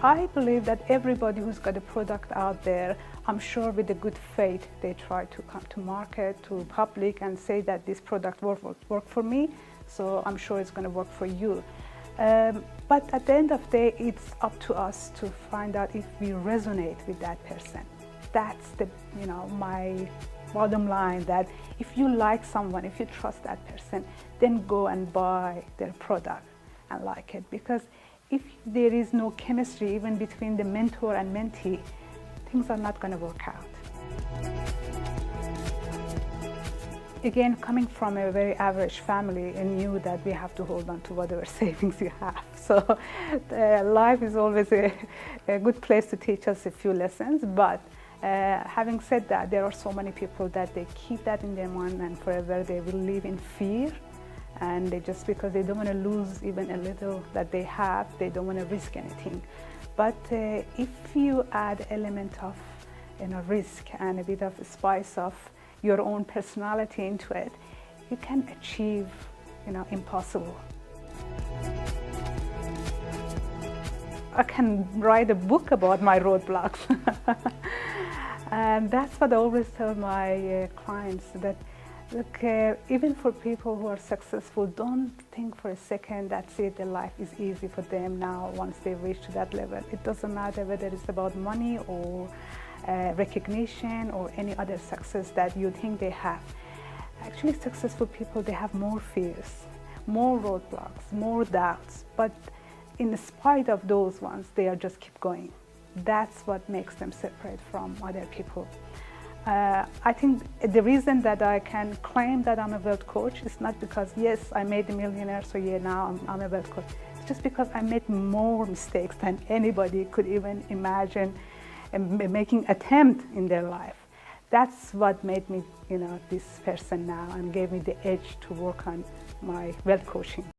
I believe that everybody who's got a product out there, I'm sure with a good faith, they try to come to market, to public, and say that this product work for me, so I'm sure it's going to work for you. But at the end of the day, it's up to us to find out if we resonate with that person. That's the, my bottom line, that if you like someone, if you trust that person, then go and buy their product and like it. Because if there is no chemistry even between the mentor and mentee, things are not going to work out. Again, coming from a very average family, I knew that we have to hold on to whatever savings you have. So life is always a good place to teach us a few lessons. But having said that, there are so many people that they keep that in their mind, and forever they will live in fear. And just because they don't want to lose even a little that they have, they don't want to risk anything. But if you add element of risk and a bit of a spice of your own personality into it, you can achieve impossible. I can write a book about my roadblocks. And that's what I always tell my clients, that look, even for people who are successful, don't think for a second that's it, their life is easy for them now once they reach to that level. It doesn't matter whether it's about money or recognition or any other success that you think they have. Actually, successful people, they have more fears, more roadblocks, more doubts, but in spite of those ones, they are just keep going. That's what makes them separate from other people. I think the reason that I can claim that I'm a wealth coach is not because, yes, I made a millionaire, so yeah, now I'm a wealth coach. It's just because I made more mistakes than anybody could even imagine making attempt in their life. That's what made me, this person now, and gave me the edge to work on my wealth coaching.